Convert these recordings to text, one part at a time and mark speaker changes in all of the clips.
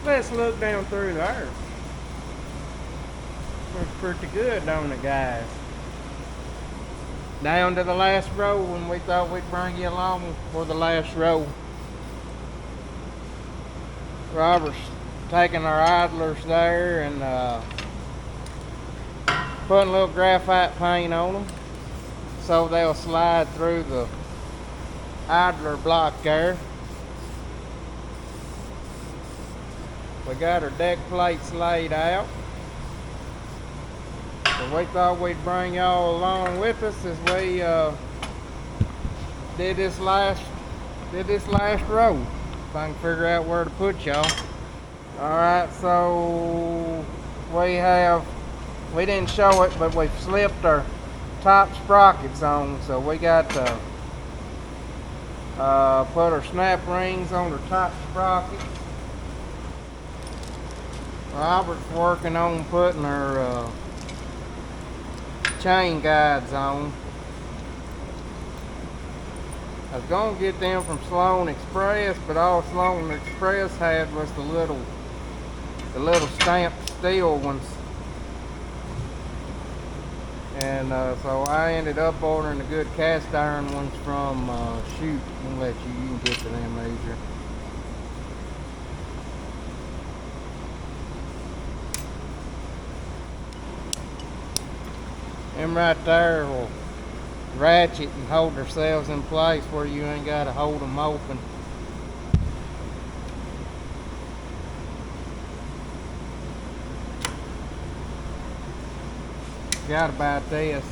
Speaker 1: Let's look down through there. Looks pretty good, don't it, guys? Down to the last row when we thought we'd bring you along for the last row. Robert's taking our idlers there and putting a little graphite paint on them so they'll slide through the idler block there. We got our deck plates laid out. So we thought we'd bring y'all along with us as we did this last row. If I can figure out where to put y'all. Alright, so we didn't show it, but we've slipped our top sprockets on, so we got to put our snap rings on the top sprockets. Robert's working on putting our chain guides on. I was going to get them from Sloan Express, but all Sloan Express had was the little stamped steel ones. And so I ended up ordering the good cast iron ones from Shoot. I'll let you can get to them easier. Them right there will ratchet and hold themselves in place where you ain't got to hold them open. Forgot about this,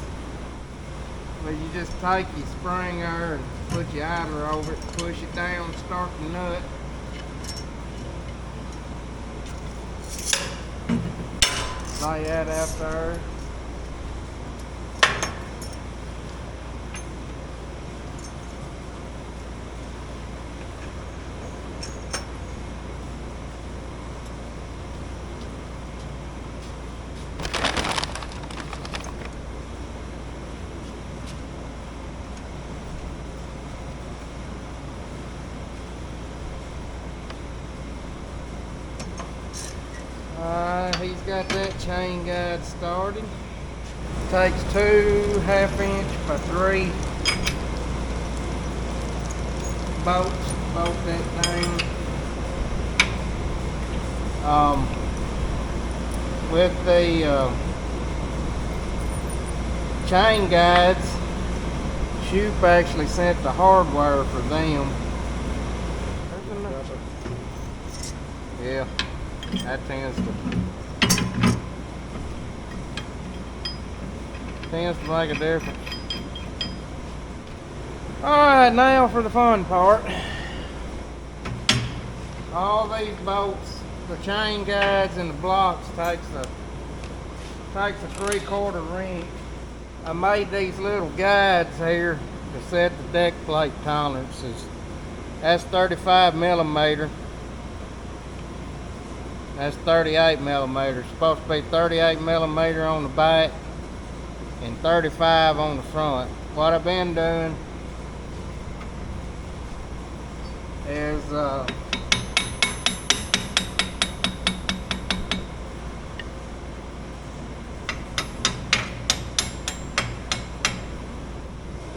Speaker 1: but you just take your spring there and put your idler over it, push it down, start the nut. Lay that out there. He's got that chain guide started. Takes 2 1/2 inch by 3 bolts, bolt that thing. With the chain guides, Shoop actually sent the hardware for them. Yeah, that tends to make a difference. Alright, now for the fun part. All these bolts, the chain guides and the blocks takes a 3/4 wrench. I made these little guides here to set the deck plate tolerances. That's 35 millimeter. That's 38 millimeters. Supposed to be 38 millimeter on the back and 35 on the front. What I've been doing is you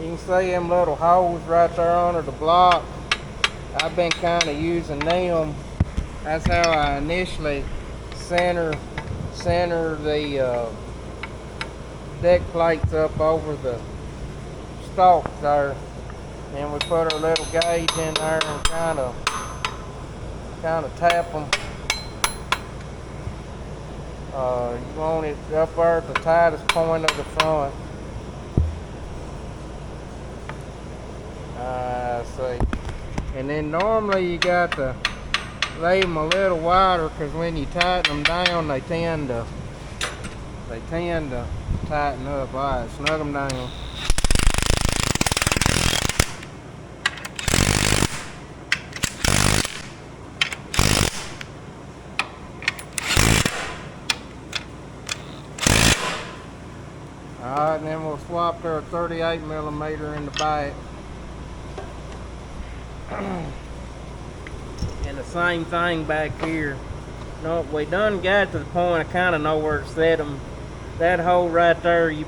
Speaker 1: can see them little holes right there under the block. I've been kind of using them. That's how I initially center the deck plates up over the stalks there. Then we put our little gauge in there and kind of tap them. You want it up there at the tightest point of the front. See. And then normally you got to leave them a little wider, because when you tighten them down, they tend to tighten up. Alright, snug them down. Alright, and then we'll swap to our 38 millimeter in the back. And the same thing back here. No, we done got to the point I kind of know where to set them. That hole right there, you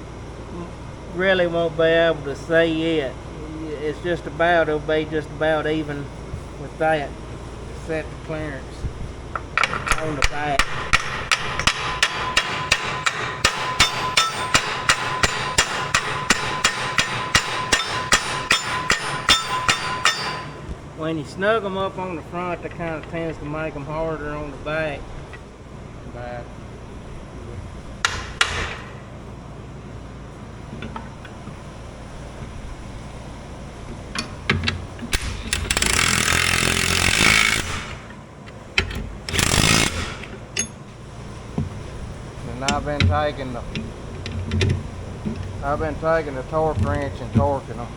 Speaker 1: really won't be able to see it. It's just about, it'll be just about even with that. Set the clearance on the back. When you snug them up on the front, that kind of tends to make them harder on the back. And I've been taking the torque wrench and torquing them.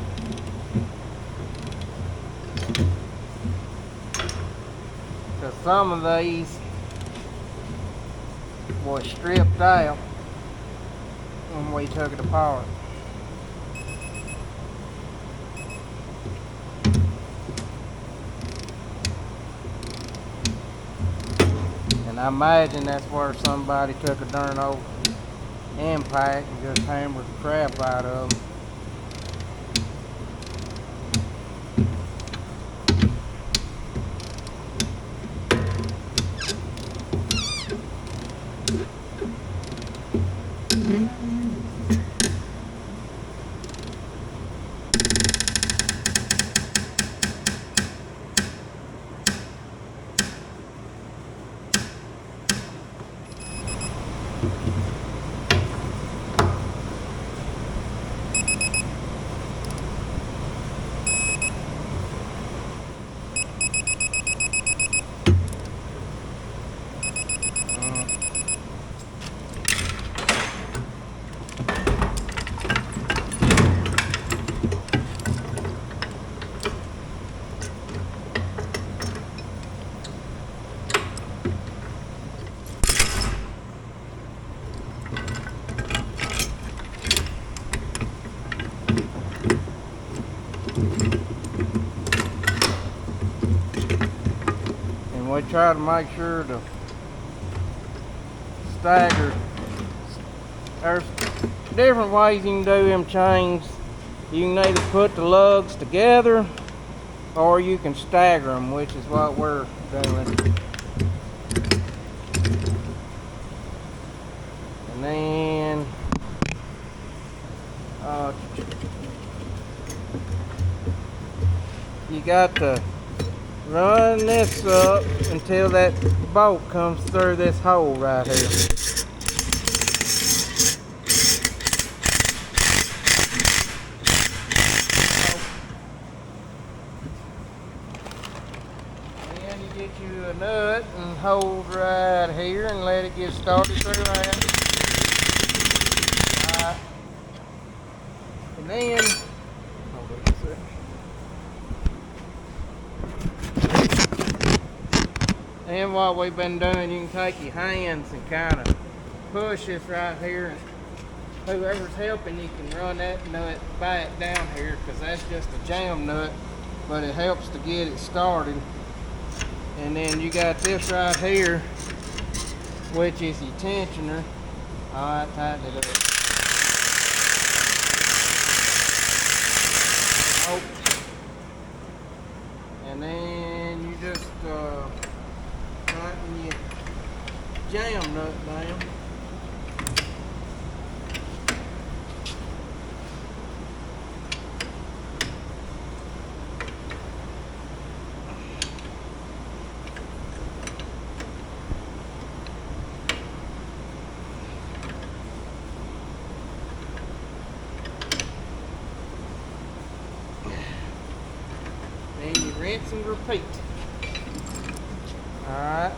Speaker 1: Because some of these was stripped out when we took it apart. And I imagine that's where somebody took a darn old impact and just hammered the crap out of them. We try to make sure to stagger. There's different ways you can do them chains. You can either put the lugs together or you can stagger them, which is what we're doing. And then you got to run this up until that bolt comes through this hole right here. Then you get you a nut and hold right here and let it get started through that. Right. And then And what we've been doing, you can take your hands and kind of push this right here, and whoever's helping you can run that nut back down here, because that's just a jam nut, but it helps to get it started. And then you got this right here, which is your tensioner. Alright, tighten it up. Oh. And then you just tighten your jam nut down. Then you rinse and repeat. Alright.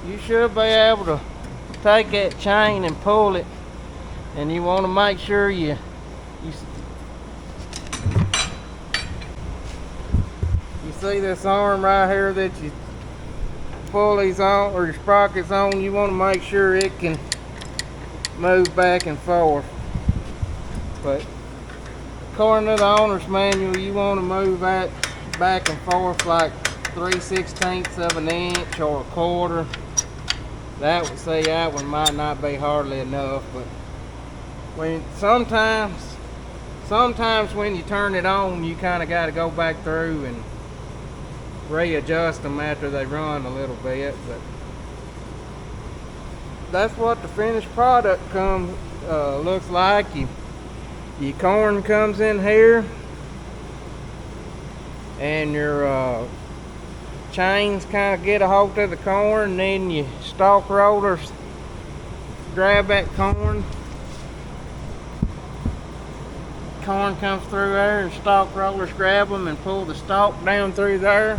Speaker 1: you should be able to take that chain and pull it, and you want to make sure you see this arm right here that you pull these on, or your sprockets on. You want to make sure it can move back and forth. But according to the owner's manual, you want to move that back and forth like 3/16 of an inch or a quarter. That would say that one might not be hardly enough, but when sometimes when you turn it on, you kind of got to go back through and readjust them after they run a little bit. But that's what the finished product looks like. Your corn comes in here, and your chains kind of get a hold of the corn, and then your stalk rollers grab that corn. Corn comes through there, and stalk rollers grab them and pull the stalk down through there.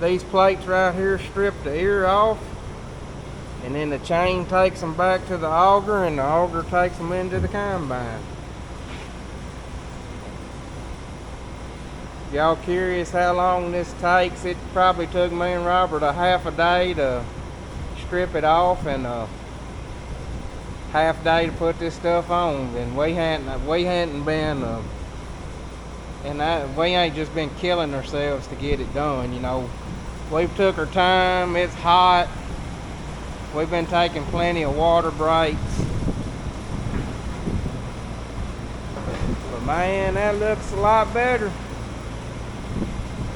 Speaker 1: These plates right here strip the ear off, and then the chain takes them back to the auger, and the auger takes them into the combine. Y'all curious how long this takes? It probably took me and Robert a half a day to strip it off, and a half day to put this stuff on. And we hadn't been we ain't just been killing ourselves to get it done. You know, we've took our time. It's hot. We've been taking plenty of water breaks. But man, that looks a lot better.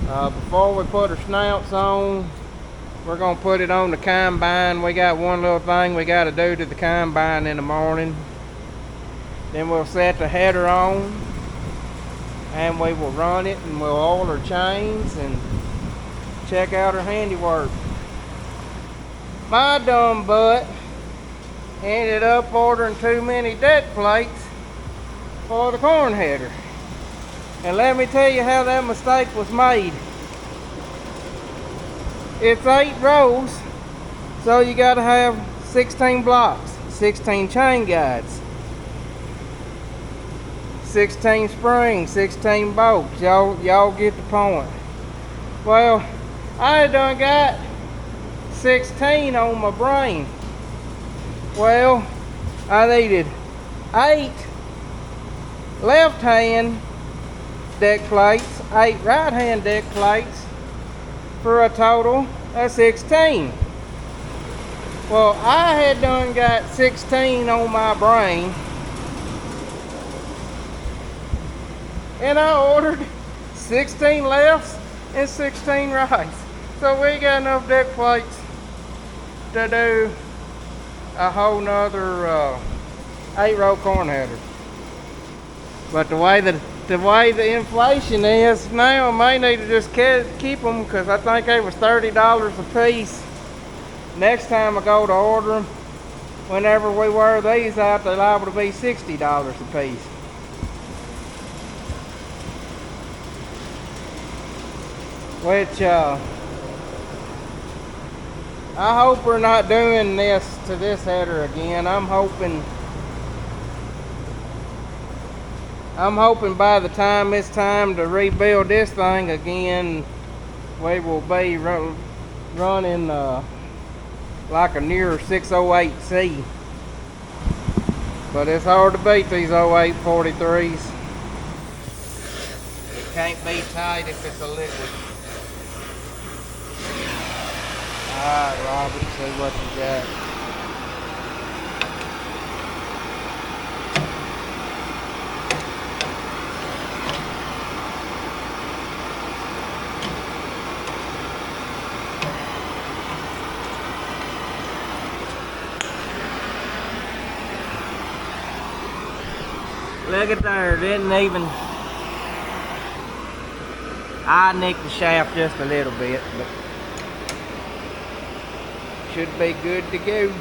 Speaker 1: Before we put our snouts on, we're gonna put it on the combine. We got one little thing we gotta do to the combine in the morning. Then we'll set the header on, and we will run it, and we'll oil our chains and check out our handiwork. My dumb butt ended up ordering too many deck plates for the corn header. And let me tell you how that mistake was made. It's 8 rows, so you gotta have 16 blocks, 16 chain guides, 16 springs, 16 bolts. Y'all get the point. Well, I done got 16 on my brain. Well, I needed 8 left-hand deck plates, 8 right-hand deck plates, for a total of 16. Well, I had done got 16 on my brain, and I ordered 16 lefts and 16 rights. So we got enough deck plates to do a whole nother 8-row corn header. But the way the inflation is now, I may need to just keep them, because I think they was $30 a piece. Next time I go to order them, whenever we wear these out, they're liable to be $60 a piece. Which I hope we're not doing this to this header again. I'm hoping by the time it's time to rebuild this thing again, we will be running like a near 608C. But it's hard to beat these 0843s. It can't be tight if it's a liquid. Alright, Robert, see what you got. Look at there, didn't even. I nicked the shaft just a little bit, but should be good to go.